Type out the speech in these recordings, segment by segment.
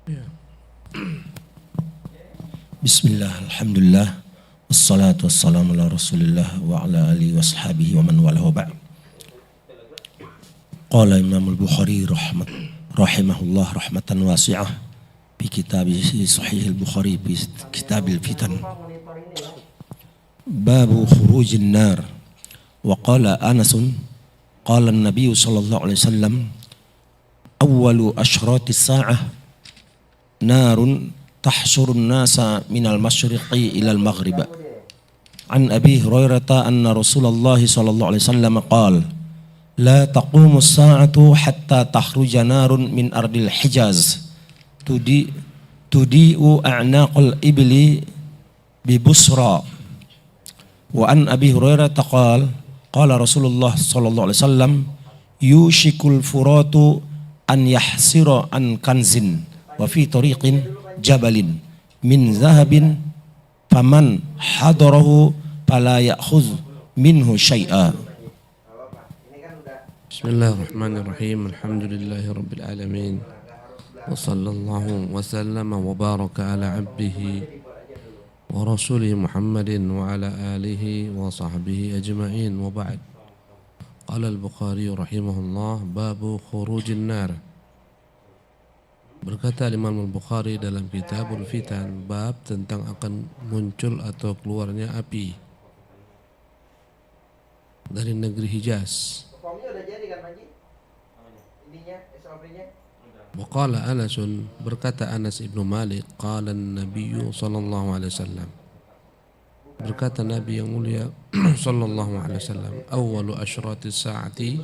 Ya. Bismillah, alhamdulillah, wassalatu wassalamu ala rasulillah wa ala alihi wa sahabihi wa man wala wa ba'd. Qala Imam al-Bukhari rahimahullah rahmatan wasi'ah fi kitabih Sahih al-Bukhari fi kitab al-fitan babu khurujin nar wa qala Anas qala an-nabiy sallallahu alaihi wasallam awwalu ashratis sa'ah narun tahsyurun nasa minal masyriqi ilal maghrib. An Abi Hurairah anna Rasulullah sallallahu alaihi wasallam qala la taqumu as-sa'atu hatta takhruja narun min ardil Hijaz tudi'u a'naqal ibli bi Busra. Wa an Abi Hurairah qala Rasulullah sallallahu alaihi wasallam yushikul furatu an yahsira an kanzin wa fi tariqin jabalin min zahabin faman hadarahu fala ya'khudh minhu syai'a. Bismillahirrahmanirrahim. Alhamdulillahi rabbil alamin. Wa sallallahu wa sallama wa baraka ala abdihi wa rasulih Muhammadin wa ala alihi wa sahbihi ajma'in wa ba'd. Qala al-Bukhari rahimahullah babu khurujin nar. Berkata Imam Al-Bukhari dalam Kitabul Fitan, bab tentang akan muncul atau keluarnya api dari negeri Hijaz. Waqala Anas, berkata Anas ibnu Malik, qala an-nabiy sallallahu alaihi wasallam, berkata Nabi yang mulia sallallahu alaihi wasallam, awwalu asyratis saati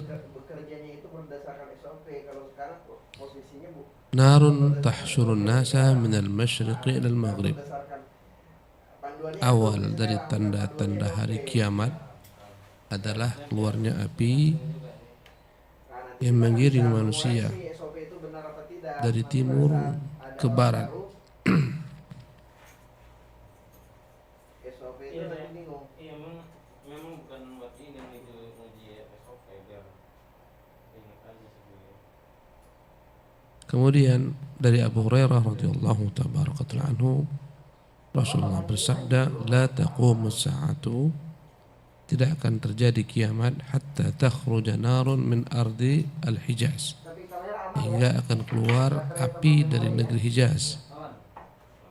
narun tahsyurun nasa minal masyriqi ilal maghrib. Awal dari tanda-tanda hari kiamat adalah keluarnya api yang menggiring manusia dari timur ke barat. Kemudian dari Abu Hurairah radhiyallahu tabarakatul anhu, Rasulullah bersabda, la taqumus sa'atu, tidak akan terjadi kiamat hatta takhruja narun min ardi al-Hijaz, hingga akan keluar api dari negeri Hijaz.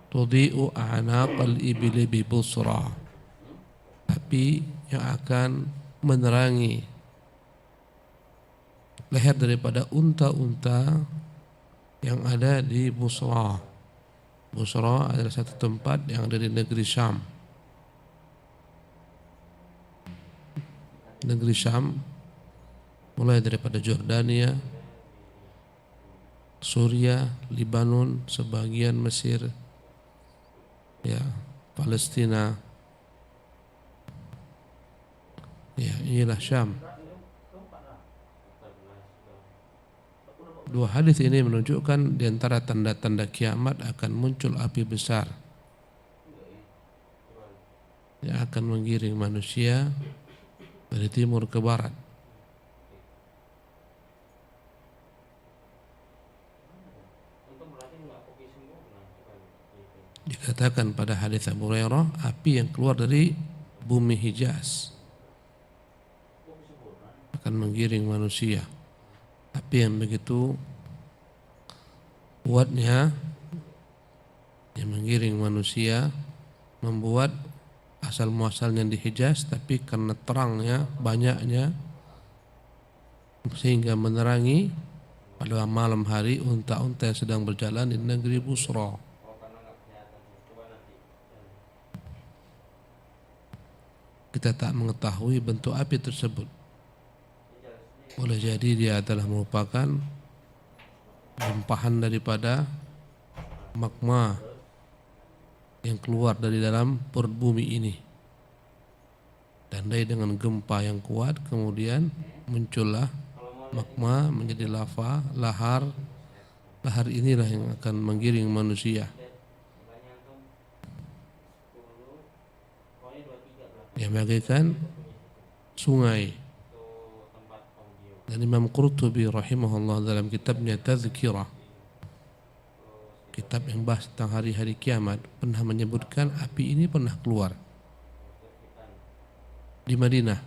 Tudhi'u a'naqal ibli bi Busra, api yang akan menerangi leher daripada unta-unta yang ada di Busra. Busra adalah satu tempat yang ada di negeri Syam. Negeri Syam mulai daripada Jordania, Suria, Libanon, sebagian Mesir, ya, Palestina. Ya, inilah Syam. Dua hadis ini menunjukkan di antara tanda-tanda kiamat akan muncul api besar yang akan menggiring manusia dari timur ke barat. Dikatakan pada hadis Abu Hurairah, api yang keluar dari bumi Hijaz akan menggiring manusia. Api yang begitu kuatnya yang menggiring manusia, membuat asal muasalnya di Hijaz, tapi karena terangnya banyaknya sehingga menerangi pada malam hari unta-unta yang sedang berjalan di negeri Busra. Kita tak mengetahui bentuk api tersebut. Boleh jadi dia adalah merupakan limpahan daripada magma yang keluar dari dalam perut bumi ini. Tandai dengan gempa yang kuat, kemudian muncullah magma menjadi lava, lahar. Lahar inilah yang akan menggiring manusia. Yang bagaikan sungai. Dan Imam Qurtubi rahimahullah dalam kitabnya Tazkirah kitab yang bahas tentang hari-hari kiamat pernah menyebutkan api ini pernah keluar di Madinah.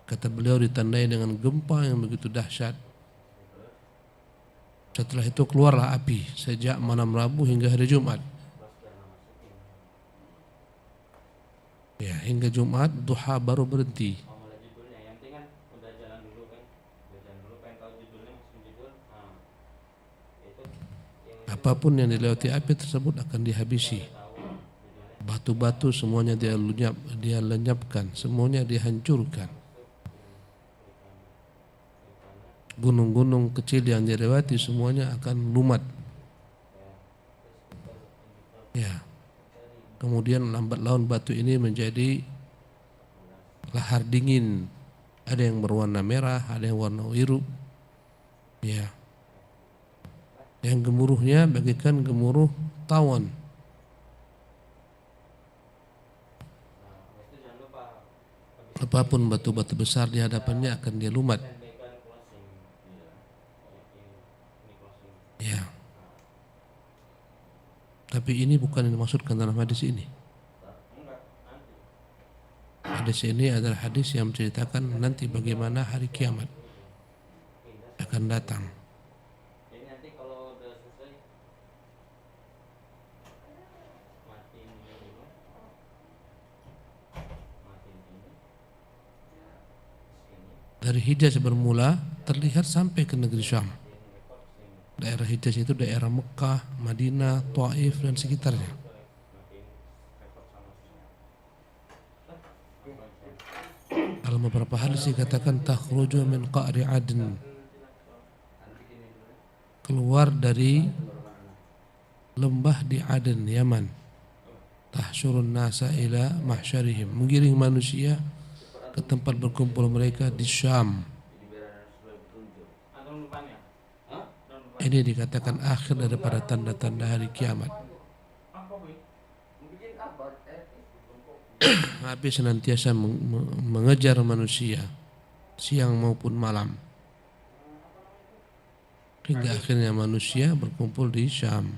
Kata beliau ditandai dengan gempa yang begitu dahsyat. Setelah itu keluarlah api sejak malam Rabu hingga hari Jumat. Ya, hingga Jumat duha baru berhenti. Apapun yang dilewati api tersebut akan dihabisi. Batu-batu semuanya dia lenyapkan, semuanya dihancurkan. Gunung-gunung kecil yang dilewati semuanya akan lumat. Ya. Kemudian lambat laun batu ini menjadi lahar dingin. Ada yang berwarna merah, ada yang warna biru. Ya. Yang gemuruhnya bagaikan gemuruh tawon. Apapun batu-batu besar di hadapannya akan dia lumat. Ya. Tapi ini bukan yang dimaksudkan dalam hadis ini. Hadis ini adalah hadis yang menceritakan nanti bagaimana hari kiamat akan datang. Dari Hijaz bermula terlihat sampai ke negeri Syam. Daerah Hijaz itu daerah Mekah, Madinah, Taif dan sekitarnya. Dalam beberapa hadis dikatakan takhruju min qa'ri Adn, keluar dari lembah di Aden, Yaman. Tahsyurun nasa ila mahsyarihim, menggiring manusia ke tempat berkumpul mereka di Syam. Ini dikatakan akhir daripada tanda-tanda hari kiamat. Api senantiasa mengejar manusia siang maupun malam, hingga akhirnya manusia berkumpul di Syam.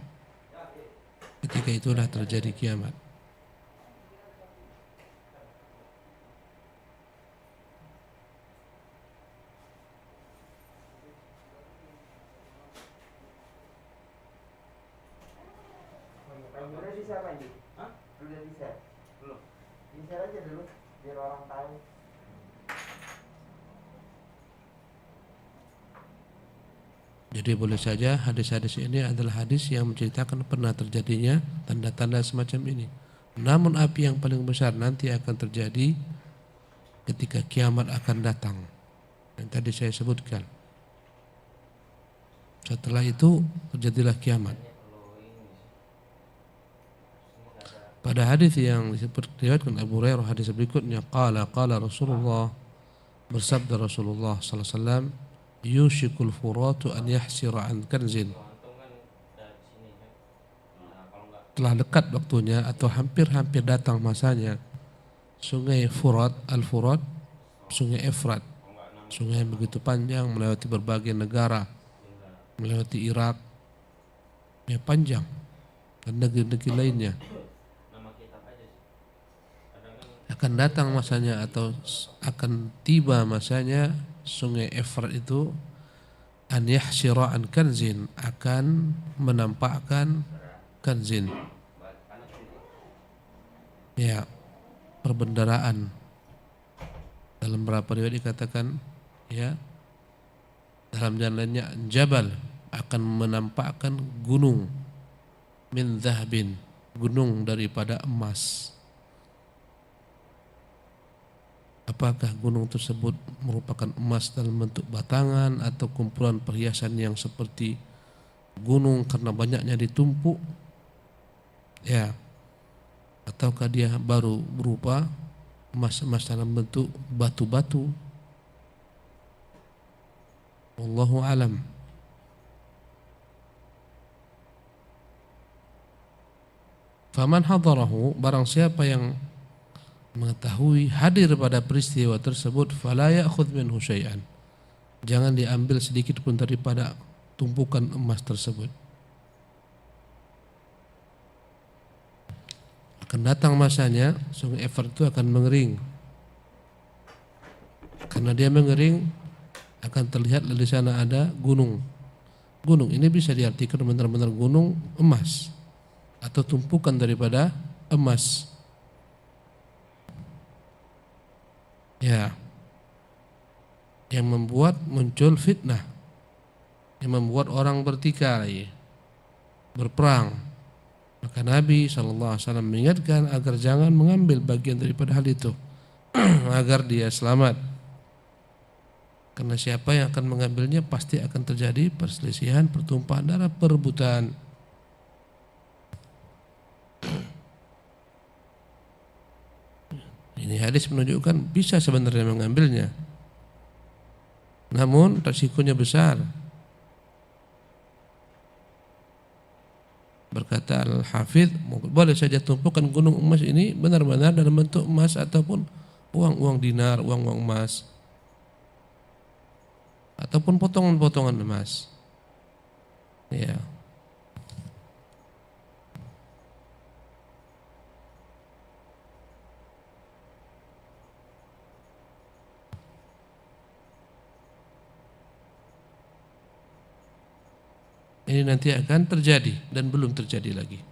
Ketika itulah terjadi kiamat. Udah bisa apa ini? Hah? Udah bisa? Belum. Bisa aja dulu biar orang tahu. Jadi boleh saja hadis-hadis ini adalah hadis yang menceritakan pernah terjadinya tanda-tanda semacam ini. Namun api yang paling besar nanti akan terjadi ketika kiamat akan datang, yang tadi saya sebutkan. Setelah itu terjadilah kiamat. Pada hadis yang diriwayatkan Abu Hurairah, hadis berikutnya, qala Rasulullah, bersabda Rasulullah sallallahu alaihi wasallam, yushikul furatu an yahsira an kanzin. Telah dekat waktunya atau hampir-hampir datang masanya sungai Furat, Al-Furat, sungai Efrat, sungai yang begitu panjang melewati berbagai negara, melewati Irak, ya panjang, dan negeri-negeri lainnya. Akan datang masanya atau akan tiba masanya sungai Efrat itu an yahsira an kanzin, akan menampakkan kanzin, ya, perbendaraan. Dalam beberapa riwayat dikatakan, ya, dalam jalan lainnya jabal, akan menampakkan gunung min zahabin, gunung daripada emas. Apakah gunung tersebut merupakan emas dalam bentuk batangan atau kumpulan perhiasan yang seperti gunung karena banyaknya ditumpuk, ya, ataukah dia baru berupa emas-emas dalam bentuk batu-batu? Wallahu alam. Faman hadarahu, barang siapa yang mengetahui, hadir pada peristiwa tersebut, fala ya'khudh minhu syai'an, jangan diambil sedikit pun daripada tumpukan emas tersebut. akan datang masanya sungai Efrat itu akan mengering. Karena dia mengering akan terlihat di sana ada gunung. Gunung ini bisa diartikan benar-benar gunung emas atau tumpukan daripada emas. Ya, yang membuat muncul fitnah, yang membuat orang bertikai, berperang. Maka Nabi SAW mengingatkan agar jangan mengambil bagian daripada hal itu agar dia selamat. Karena siapa yang akan mengambilnya pasti akan terjadi perselisihan, pertumpahan darah, perebutan. Ini hadis menunjukkan bisa sebenarnya mengambilnya, namun resikonya besar. Berkata Al-Hafidh, boleh saja tumpukan gunung emas ini benar-benar dalam bentuk emas ataupun uang-uang dinar, uang-uang emas, ataupun potongan-potongan emas. Ya. Ini nanti akan terjadi dan belum terjadi lagi.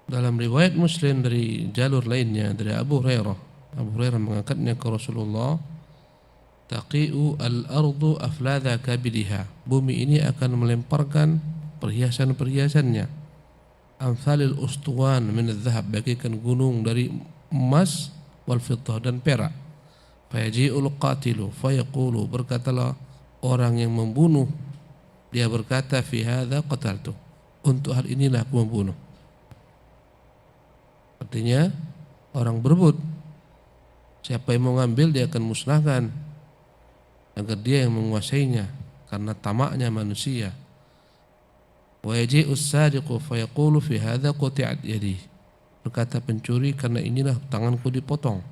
Dalam riwayat Muslim dari jalur lainnya dari Abu Hurairah mengangkatnya ke Rasulullah, taqi'u al-ardu afladha kabidiha, bumi ini akan melemparkan perhiasan-perhiasannya, amsalil ustuwan min adh-dhahab, bagaikan gunung dari emas, wal fiddah dan perak. Fayaji'ul qatilu fayaqulu, berkatalah orang yang membunuh, dia berkata fi hadza qataltu, untuk hal inilah aku membunuh. Artinya orang berebut, siapa yang mau ngambil dia akan musnahkan agar dia yang menguasainya karena tamaknya manusia. Wa yaji'us sadiqu fayaqulu fi hadza quti'at yadi, berkata pencuri karena inilah tanganku dipotong.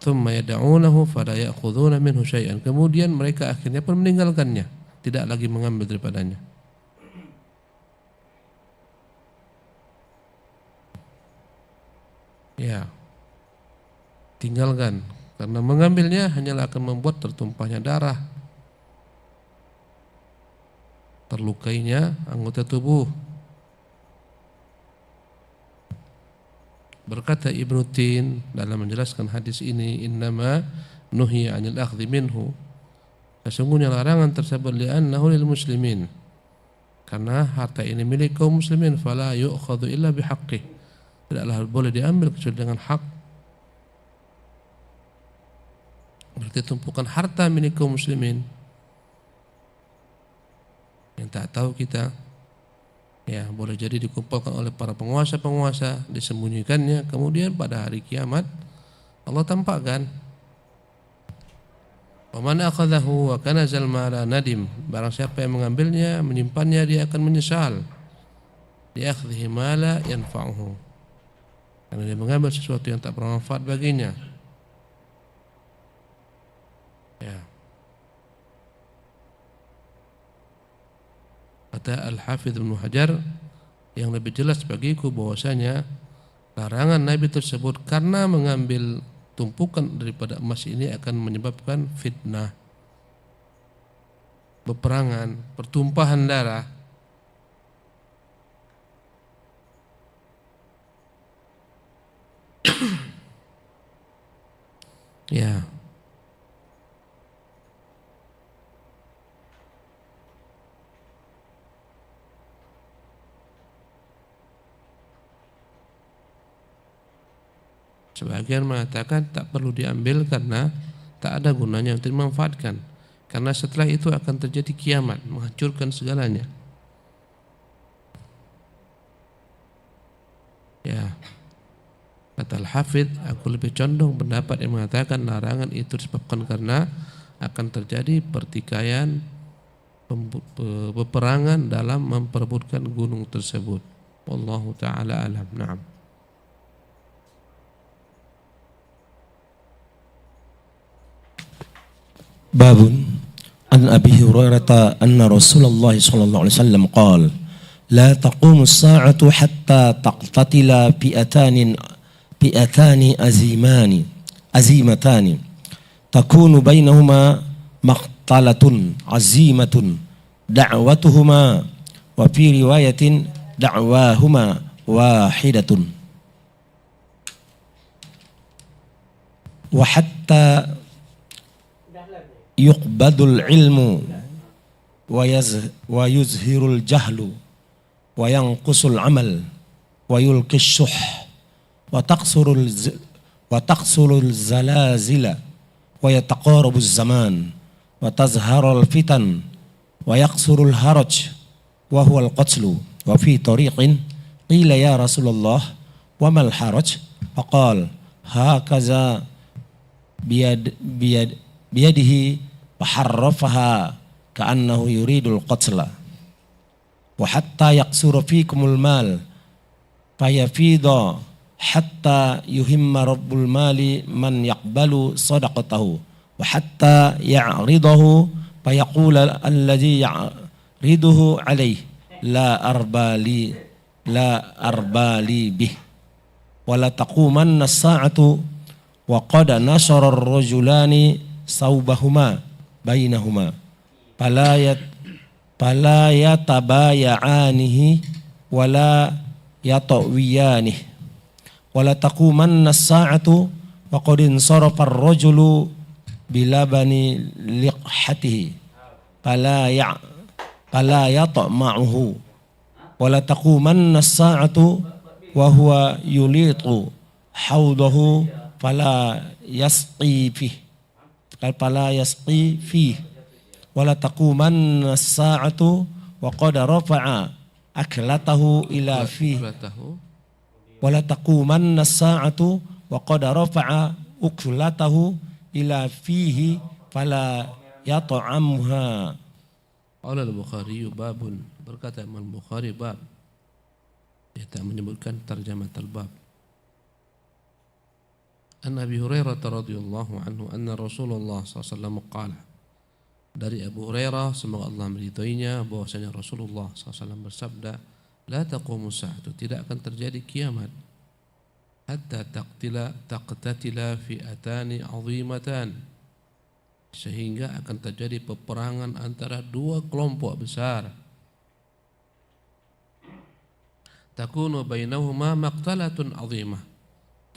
Thumma yad'unahu fala ya'khuduna minhu syai'an, kemudian mereka akhirnya pun meninggalkannya, tidak lagi mengambil daripadanya. Ya, tinggalkan, karena mengambilnya hanyalah akan membuat tertumpahnya darah, terlukainya anggota tubuh. Berkata Ibnu Tin dalam menjelaskan hadis ini, innama nuhiya 'anil akhdhi minhu, sesungguhnya larangan tersebut li'annahu lil muslimin, karena harta ini milik kaum muslimin, fala yu'khadhu illa bihaqqih, tidaklah boleh diambil kecuali dengan hak. Berarti tumpukan harta milik kaum muslimin yang tak tahu kita, ya boleh jadi dikumpulkan oleh para penguasa-penguasa, disembunyikannya, kemudian pada hari kiamat Allah tampakkan. Wa man akhadhahu wa kanazal mala nadim, barang siapa yang mengambilnya, menyimpannya, dia akan menyesal. Li akhdhihi mala yanfa'uhu, karena dia mengambil sesuatu yang tak bermanfaat baginya. Ya. Kata Al-Hafidh Ibnu Hajar, yang lebih jelas bagiku bahwasanya larangan Nabi tersebut karena mengambil tumpukan daripada emas ini akan menyebabkan fitnah, peperangan, pertumpahan darah. Ya. Sebagian mengatakan tak perlu diambil karena tak ada gunanya untuk dimanfaatkan, karena setelah itu akan terjadi kiamat, menghancurkan segalanya. Ya, kata Al-Hafidh, aku lebih condong pendapat yang mengatakan larangan itu disebabkan karena akan terjadi pertikaian, peperangan dalam memperebutkan gunung tersebut. Wallahu ta'ala alam. Na'am. Babun an Abi Hurairah anna Rasulullah sallallahu alaihi wasallam qala la taqumu as-sa'atu hatta taqtatila fi'atani azimatani takunu bainahuma maqtalatun azimatun da'watuhuma wa fi riwayatin da'wahuma wahidatun wa hatta yuqbadul ilmu wa yuzhirul jahlu wa yanqusul amal wa yulqis syuh wa taqsurul zalazila wa yataqarabuz zaman wa tazharul fitan wa yaqsurul haraj wa huwal qatlu wa fi tariqin qila ya Rasulullah wa mal haraj faqal hakaza biyadihi faharrafaha ka'annahu yuridul qatla wa hatta yaqsura fikumul mal fayafida hatta yuhimma rabbul mali man yaqbalu sadaqatahu wa hatta ya'ridahu fayaqula alladhi ya'riduhu alayhi la arbali bih wa la taqumanna as-sa'atu wa qad nashara ar-rajulani saubahuma bainahuma fala yatabaya'anihi wala yatawiyanihi wala taqumanna as-sa'atu wa qad insarafa ar-rajulu bilabani liqhatihi fala yatma'uhu wala taqumanna as-sa'atu wa huwa yulitu haudahu fala yasqi fihi wala taqumanna as-sa'atu wa qad rafa'a aklatahu ila fihi wala taqumanna as-sa'atu wa qad rafa'a uklatahu ila fihi fala yat'amha. Qala al-Bukhari babun, berkata Imam Bukhari bab, dia tak menyebutkan tarjamah al-bab. An Abi Hurairah radhiyallahu anhu anna Rasulullah SAW qala, dari Abu Hurairah semoga Allah meridhoinya bahwasanya Rasulullah SAW bersabda, la taqumu sa'atu, tidak akan terjadi kiamat hatta taqtatila fi'atani 'azimatan, sehingga akan terjadi peperangan antara dua kelompok besar. Takunu bainahuma maqtalatun 'azimah,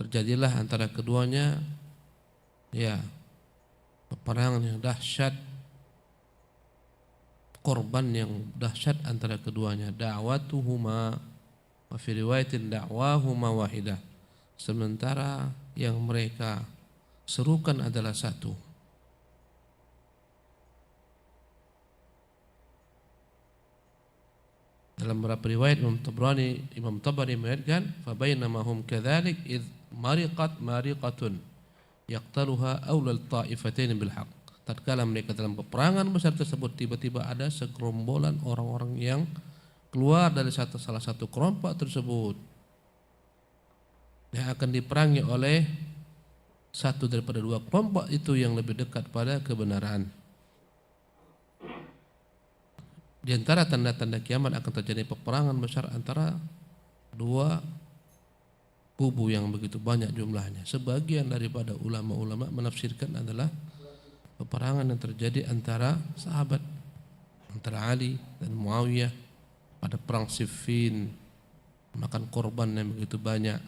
terjadilah antara keduanya peperangan yang dahsyat, korban yang dahsyat antara keduanya. Da'watuhuma wa fi riwayatin da'wahuma wahidah, sementara yang mereka serukan adalah satu. Dalam beberapa riwayat Imam Tabari meriwayatkan, fa bainama hum kadzalik id mariqatun yaqtaluha awlal ta'ifatain bil haqq. Tatkala mereka dalam peperangan besar tersebut, tiba-tiba ada segerombolan orang-orang yang keluar dari salah satu kelompok tersebut yang akan diperangi oleh satu daripada dua kelompok itu yang lebih dekat pada kebenaran. Di antara tanda-tanda kiamat akan terjadi peperangan besar antara dua kubu yang begitu banyak jumlahnya. Sebagian daripada ulama-ulama menafsirkan adalah peperangan yang terjadi antara sahabat, antara Ali dan Muawiyah pada perang Siffin, makan korban yang begitu banyak.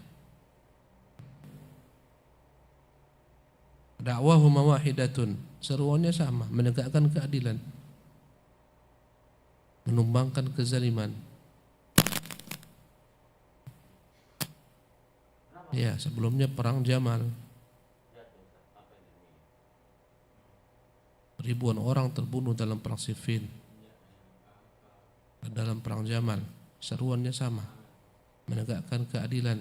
Da'wahuma wahidatun, seruannya sama, menegakkan keadilan, menumbangkan kezaliman. Ya, sebelumnya perang Jamal, ribuan orang terbunuh dalam perang Siffin. Dalam perang Jamal, seruannya sama, menegakkan keadilan.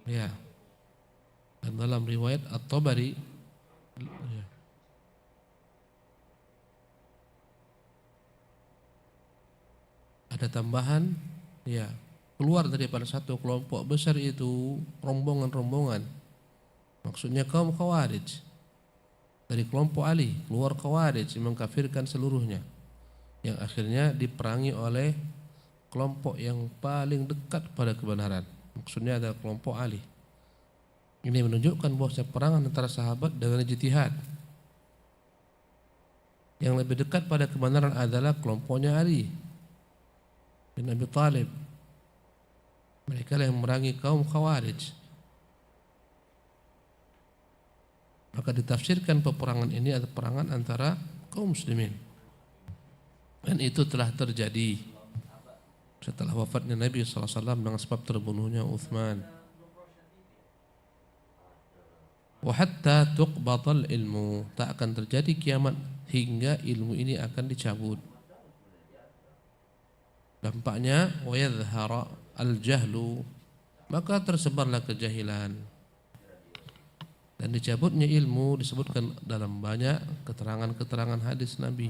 Ya. Dan dalam riwayat At-Tabari ada tambahan, keluar daripada satu kelompok besar itu rombongan-rombongan, maksudnya kaum Khawarij. dari kelompok Ali, keluar Khawarij, mengkafirkan seluruhnya, yang akhirnya diperangi oleh kelompok yang paling dekat pada kebenaran. Maksudnya adalah kelompok Ali. Ini menunjukkan bahwa perangan antara sahabat dengan ijtihad. Yang lebih dekat pada kebenaran adalah kelompoknya Ali bin Abi Thalib. Mereka yang memerangi kaum Khawarij. Maka ditafsirkan peperangan ini adalah peperangan antara kaum muslimin. Dan itu telah terjadi setelah wafatnya Nabi SAW dengan sebab terbunuhnya Uthman. Wa hatta tuqbatal ilmu, tak akan terjadi kiamat hingga ilmu ini akan dicabut. Dampaknya wa yadhhara al-jahlu, maka tersebarlah kejahilan. Dan dicabutnya ilmu disebutkan dalam banyak keterangan-keterangan hadis Nabi.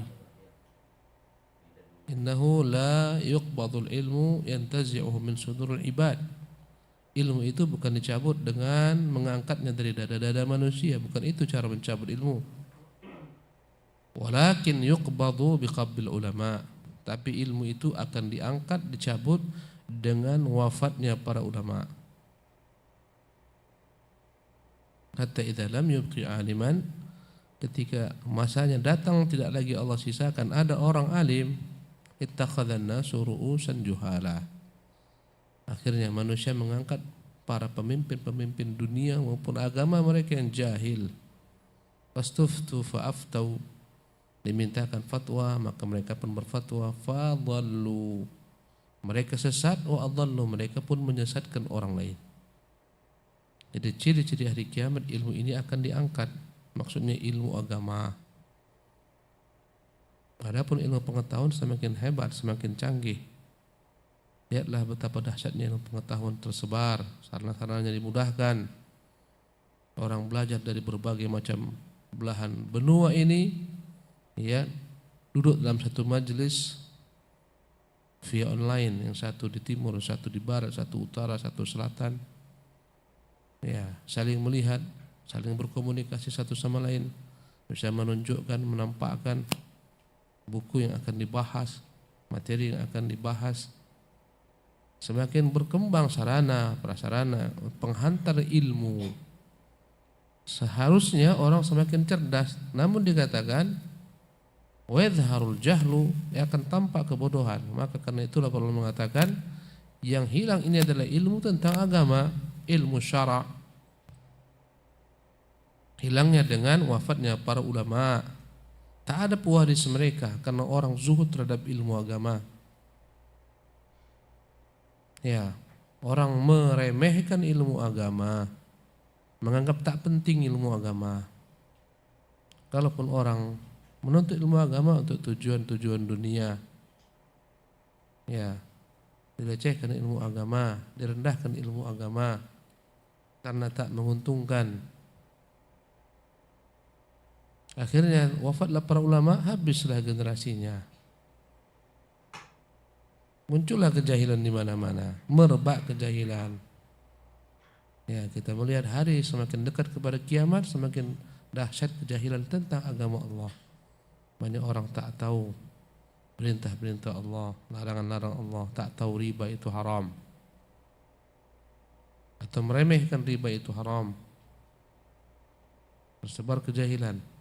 Innahu la yuqbadul ilmu yantazi'uhu min sudurul ibad. Ilmu itu bukan dicabut dengan mengangkatnya dari dada-dada manusia, bukan itu cara mencabut ilmu. Walakin yuqbadu biqabbil ulama, tapi ilmu itu akan diangkat, dicabut dengan wafatnya para ulama. Hatta idza lam yubqi aliman, ketika masanya datang tidak lagi Allah sisakan ada orang alim, ittakhadhan nasu ru'usan juhala. Akhirnya manusia mengangkat para pemimpin-pemimpin dunia maupun agama mereka yang jahil. Fastuftu fa'aftau, dimintakan fatwa maka mereka pun berfatwa. Fadallu, mereka sesat. Wa adallu, mereka pun menyesatkan orang lain. Jadi ciri-ciri hari kiamat ilmu ini akan diangkat, maksudnya ilmu agama. Adapun ilmu pengetahuan semakin hebat, semakin canggih. Lihatlah betapa dahsyatnya ilmu pengetahuan tersebar, sarana-sarananya dimudahkan. Orang belajar dari berbagai macam belahan benua ini, ya, duduk dalam satu majelis via online, yang satu di timur, satu di barat, satu utara, satu selatan. Ya, saling melihat, saling berkomunikasi satu sama lain, bisa menunjukkan, menampakkan buku yang akan dibahas, materi yang akan dibahas. Semakin berkembang sarana, prasarana, penghantar ilmu. Seharusnya orang semakin cerdas, namun dikatakan wadharul jahlu, akan tampak kebodohan. Maka karena itulah perlu mengatakan yang hilang ini adalah ilmu tentang agama, ilmu syara'. Hilangnya dengan wafatnya para ulama. Tak ada pewaris mereka karena orang zuhud terhadap ilmu agama. Ya, orang meremehkan ilmu agama, menganggap tak penting ilmu agama. Kalaupun orang menuntut ilmu agama untuk tujuan-tujuan dunia, ya, dilecehkan ilmu agama, direndahkan ilmu agama karena tak menguntungkan. Akhirnya wafatlah para ulama, habislah generasinya. Muncullah kejahilan di mana-mana, merebak kejahilan. Ya, kita melihat hari semakin dekat kepada kiamat, semakin dahsyat kejahilan tentang agama Allah. Banyak orang tak tahu perintah-perintah Allah, larangan-larangan Allah, tak tahu riba itu haram, atau meremehkan riba itu haram. Tersebar kejahilan.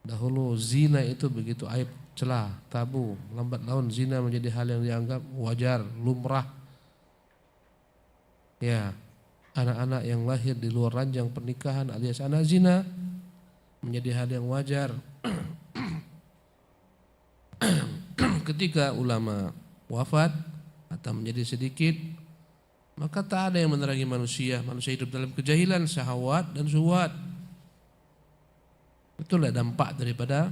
Dahulu zina itu begitu aib, celah, tabu. Lambat laun zina menjadi hal yang dianggap wajar, lumrah. Ya, anak-anak yang lahir di luar ranjang pernikahan alias anak zina menjadi hal yang wajar. Ketika ulama wafat atau menjadi sedikit, maka tak ada yang menerangi manusia. Manusia hidup dalam kejahilan, syahwat dan syuhwat. Itulah dampak daripada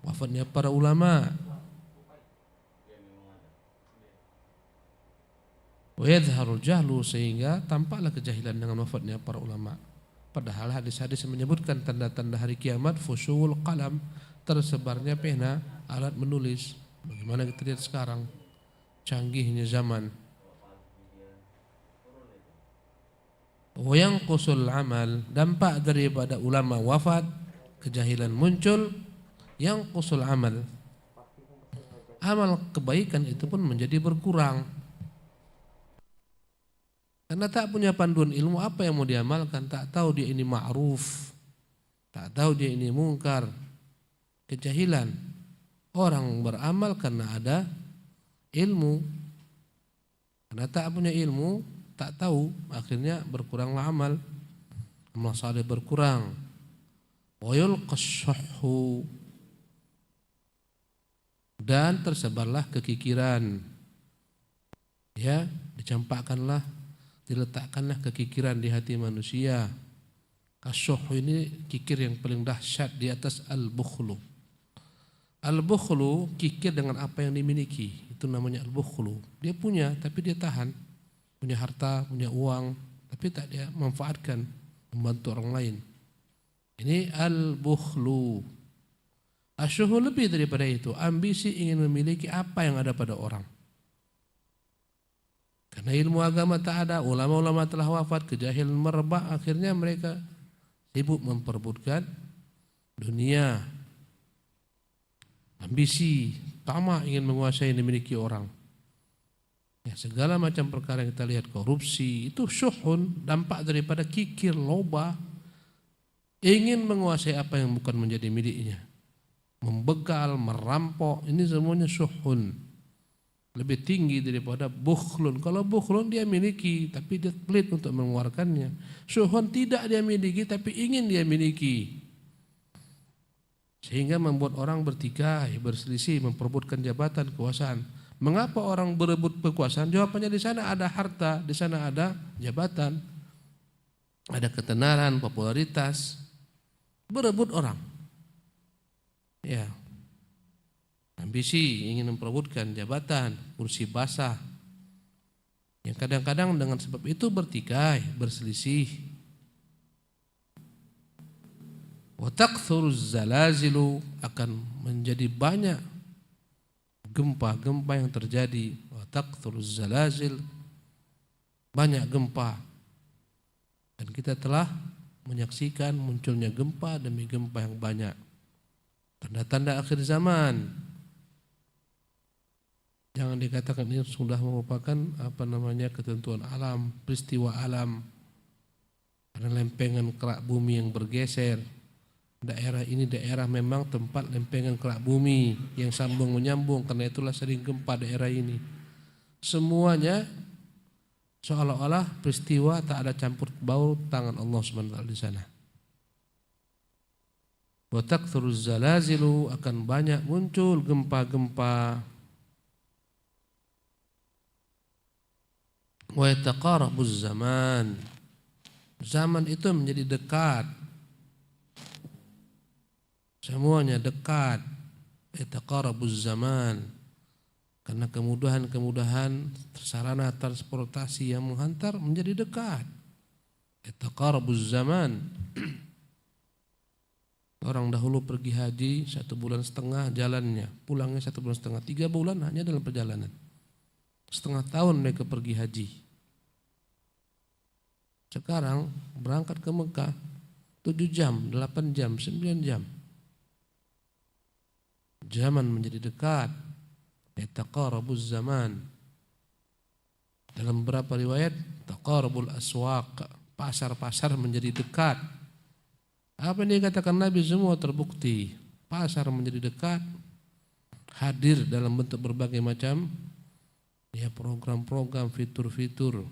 wafatnya para ulama. Wa yadhharul jahlu, sehingga tampaklah kejahilan dengan wafatnya para ulama. Padahal hadis-hadis menyebutkan tanda-tanda hari kiamat, fusyul qalam, tersebarnya pena, alat menulis. Bagaimana kita lihat sekarang canggihnya zaman. Wa yanqusul amal, dampak daripada ulama wafat, kejahilan muncul, yang qusul amal. Amal kebaikan itu pun menjadi berkurang. Karena tak punya panduan ilmu, apa yang mau diamalkan? Tak tahu dia ini ma'ruf, tak tahu dia ini mungkar. Kejahilan. Orang beramal karena ada ilmu. Karena tak punya ilmu, tak tahu, akhirnya berkuranglah amal. Amal saleh berkurang. Wa yulqas syuhhu, dan tersebarlah kekikiran. Ya, dicampakkanlah, diletakkanlah kekikiran di hati manusia. Kasyuh ini kikir yang paling dahsyat di atas al-bukhlu. Al-bukhlu kikir dengan apa yang dimiliki, itu namanya al-bukhlu. Dia punya tapi dia tahan. Punya harta, punya uang, tapi tak dia manfaatkan, membantu orang lain. Ini al-bukhlu. Asyuhu lebih daripada itu, ambisi ingin memiliki apa yang ada pada orang. Karena ilmu agama tak ada, ulama-ulama telah wafat, kejahilan merebak, akhirnya mereka sibuk memperebutkan dunia. Ambisi, tamak ingin menguasai yang dimiliki orang. Ya, segala macam perkara yang kita lihat, korupsi, itu syuhun, dampak daripada kikir, loba, ingin menguasai apa yang bukan menjadi miliknya. Membegal, merampok, ini semuanya syuhun. Lebih tinggi daripada bukhlun. Kalau bukhlun dia miliki, tapi dia pelit untuk mengeluarkannya. Syuhun tidak dia miliki, tapi ingin dia miliki. Sehingga membuat orang bertikai, berselisih, memperebutkan jabatan, kekuasaan. Mengapa orang berebut kekuasaan? Jawabannya di sana ada harta, di sana ada jabatan, ada ketenaran, popularitas. Berebut orang. Ya. Ambisi ingin memperebutkan jabatan, kursi basah. Yang kadang-kadang dengan sebab itu bertikai, berselisih. Wa takthuruz zalazilu, akan menjadi banyak gempa-gempa yang terjadi. Wa takthuruz zalazil, banyak gempa. Dan kita telah menyaksikan munculnya gempa demi gempa yang banyak. Tanda-tanda akhir zaman. Jangan dikatakan ini sudah merupakan ketentuan alam, peristiwa alam. Ada lempengan kerak bumi yang bergeser. Daerah ini daerah memang tempat lempengan kerak bumi yang sambung menyambung, karena itulah sering gempa daerah ini. Semuanya seolah-olah peristiwa tak ada campur baur tangan Allah SWT di sana. Wa takthuruz zalazilu, akan banyak muncul gempa-gempa. Wa yataqarabuz zaman, zaman itu menjadi dekat. Semuanya dekat. Yataqarabuz zaman, karena kemudahan-kemudahan sarana transportasi yang menghantar menjadi dekat. Yataqarabuz zaman. Orang dahulu pergi haji 1,5 bulan jalannya, pulangnya 1,5 bulan, 3 bulan hanya dalam perjalanan. Setengah tahun mereka pergi haji. Sekarang berangkat ke Mekah 7 jam, 8 jam, 9 jam. Zaman menjadi dekat. Yataqarabuz zaman. Dalam beberapa riwayat taqarabul aswaq, pasar-pasar menjadi dekat. Apa yang dikatakan Nabi semua terbukti. Pasar menjadi dekat, hadir dalam bentuk berbagai macam program-program, fitur-fitur.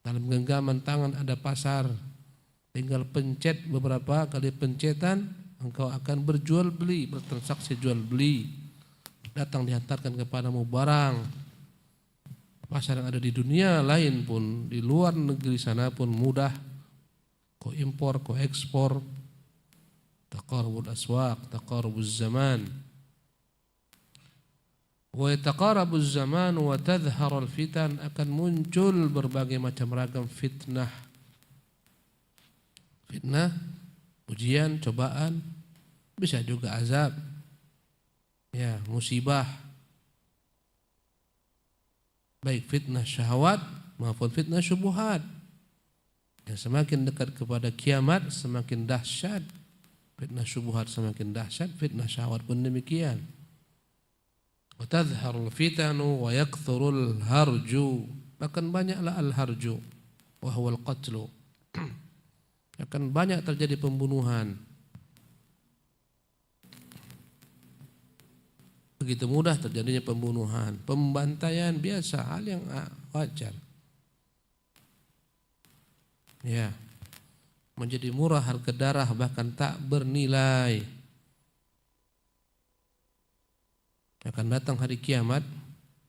Dalam genggaman tangan ada pasar. Tinggal pencet beberapa kali pencetan, engkau akan berjual beli, bertransaksi jual beli. Datang dihantarkan kepadamu barang. Pasar yang ada di dunia lain pun, di luar negeri sana pun mudah. Kau impor, kau ekspor. Taqarubul aswaq, taqarubuz zaman. Wa yataqarabuz zaman wa tadhharul fitan, akan muncul berbagai macam ragam fitnah. Fitnah, ujian, cobaan, bisa juga azab. Ya, musibah. Baik fitnah syahwat maupun fitnah syubhat. Yang semakin dekat kepada kiamat semakin dahsyat. Fitnah syubhat semakin dahsyat, fitnah syahwat pun demikian. Wa tadhharul fitanu wa yakthurul harju. Akan banyaklah al-harju wa huwal qatlu. Akan banyak terjadi pembunuhan. Begitu mudah terjadinya pembunuhan, pembantaian biasa, hal yang wajar. Ya. Menjadi murah harga darah, bahkan tak bernilai. Akan datang hari kiamat.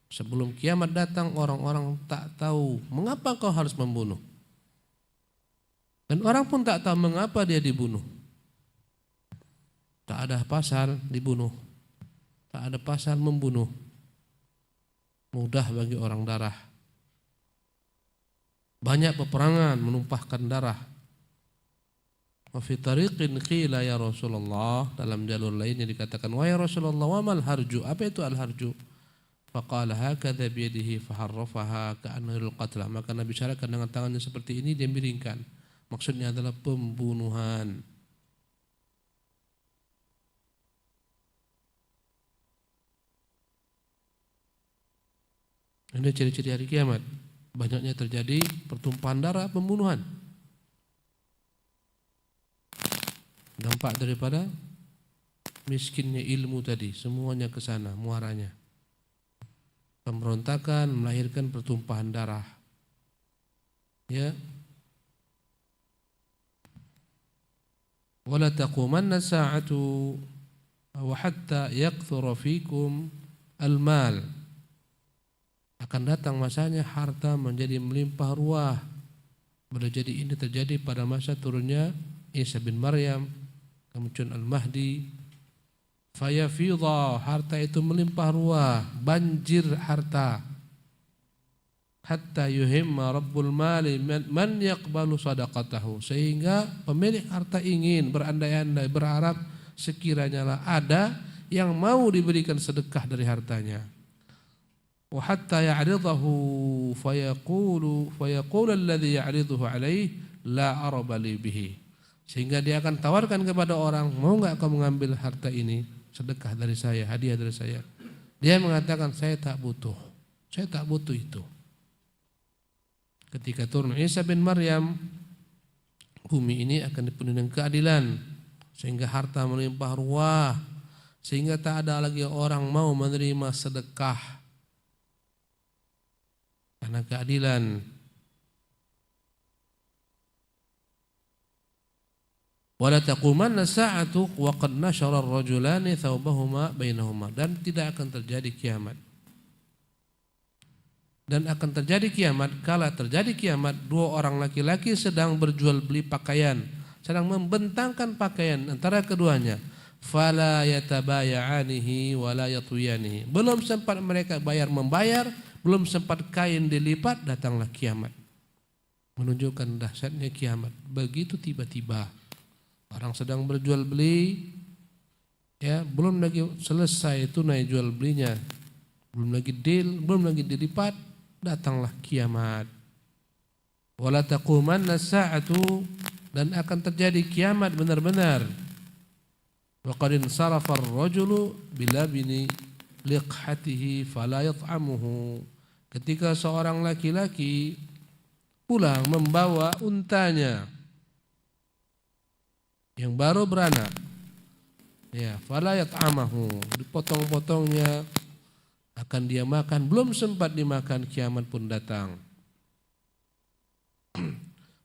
Sebelum kiamat datang, orang-orang tak tahu mengapa kau harus membunuh. Dan orang pun tak tahu mengapa dia dibunuh. Tak ada pasal dibunuh, tak ada pasal membunuh. Mudah bagi orang darah. Banyak peperangan menumpahkan darah. Wa fi tariqin qila ya Rasulullah, dalam jalur lainnya dikatakan, wahai Rasulullah, wa mal harju? Apa itu al-harju? Faqala hakadha bi yadihi faharrafaha ka'annahu al-qatl. Maka Nabi syarahkan dengan tangannya seperti ini, dia miringkan. Maksudnya adalah pembunuhan. Ini ciri-ciri hari kiamat. Banyaknya terjadi pertumpahan darah, pembunuhan. Dampak daripada miskinnya ilmu tadi, semuanya ke sana muaranya. Pemberontakan melahirkan pertumpahan darah. Ya. Wala taqumanna sa'atu wa hatta yakthura fikum al-mal. Akan datang masanya harta menjadi melimpah ruah. Boleh jadi ini terjadi pada masa turunnya Isa bin Maryam, kemudian Al-Mahdi. Fayafidha, harta itu melimpah ruah, banjir harta. Hatta yuhimma rabbul mali man yaqbalu sadaqatahu, sehingga pemilik harta ingin berandai-andai, berharap sekiranya lah ada yang mau diberikan sedekah dari hartanya. Wa hatta ya'ridahu fayaqulu alladhi ya'riduhu alaihi la araba li bihi, sehingga dia akan tawarkan kepada orang, mau enggak kau mengambil harta ini sedekah dari saya, hadiah dari saya? Dia mengatakan, saya tak butuh itu. Ketika turun Isa bin Maryam, bumi ini akan dipenuhi dengan keadilan, sehingga harta melimpah ruah, sehingga tak ada lagi orang mau menerima sedekah karena keadilan. Wala taqumanna sa'atu wa qad nashara ar-rajulani thawbahuma bainahuma, dan tidak akan terjadi kiamat. Dan akan terjadi kiamat kala terjadi kiamat, dua orang laki-laki sedang berjual beli pakaian, sedang membentangkan pakaian antara keduanya. Fala yatabaya'anihi wala yatuyanihi, belum sempat mereka membayar, belum sempat kain dilipat, datanglah kiamat. Menunjukkan dahsyatnya kiamat. Begitu tiba-tiba orang sedang berjual beli, ya, belum lagi selesai tunai jual belinya, belum lagi deal, belum lagi dilipat, datanglah kiamat. Wala taqumanna sa'atu, dan akan terjadi kiamat benar-benar. Wa qad insarafa ar-rajulu bilabini liqhatihi fala yat'amuhu, ketika seorang laki-laki pulang membawa untanya yang baru beranak, ya, fala yat'amahu, dipotong-potongnya, akan dia makan, belum sempat dimakan kiamat pun datang.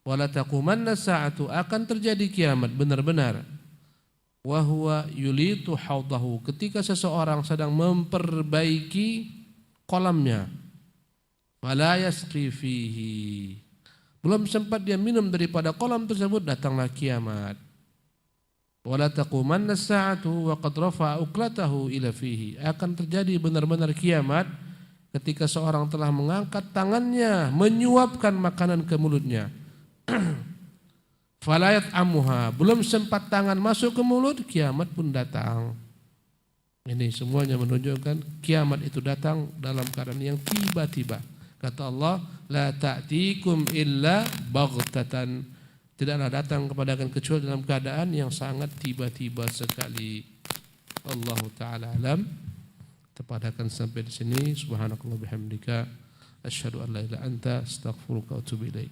Wala taqumanna sa'atu, akan terjadi kiamat benar-benar. Wa huwa yulitu haudahu, ketika seseorang sedang memperbaiki kolamnya. Fala yasqi fihi, belum sempat dia minum daripada kolam tersebut, datanglah kiamat. Wala taqumanna sa'atu wa qad rafa'a uklatahu ila fihi, akan terjadi benar-benar kiamat ketika seorang telah mengangkat tangannya menyuapkan makanan ke mulutnya. Fala yat'amuha, belum sempat tangan masuk ke mulut, kiamat pun datang. Ini semuanya menunjukkan kiamat itu datang dalam keadaan yang tiba-tiba. Kata Allah, la ta'tikum illa baghtatan, tidaklah datang kepada kalian kecuali dalam keadaan yang sangat tiba-tiba sekali. Allah Ta'ala alam. Kita akan sampai di sini. Subhanakallah bihamdika. Asyhadu an la ilaha illa anta astaghfiruka wa atubu ilaik.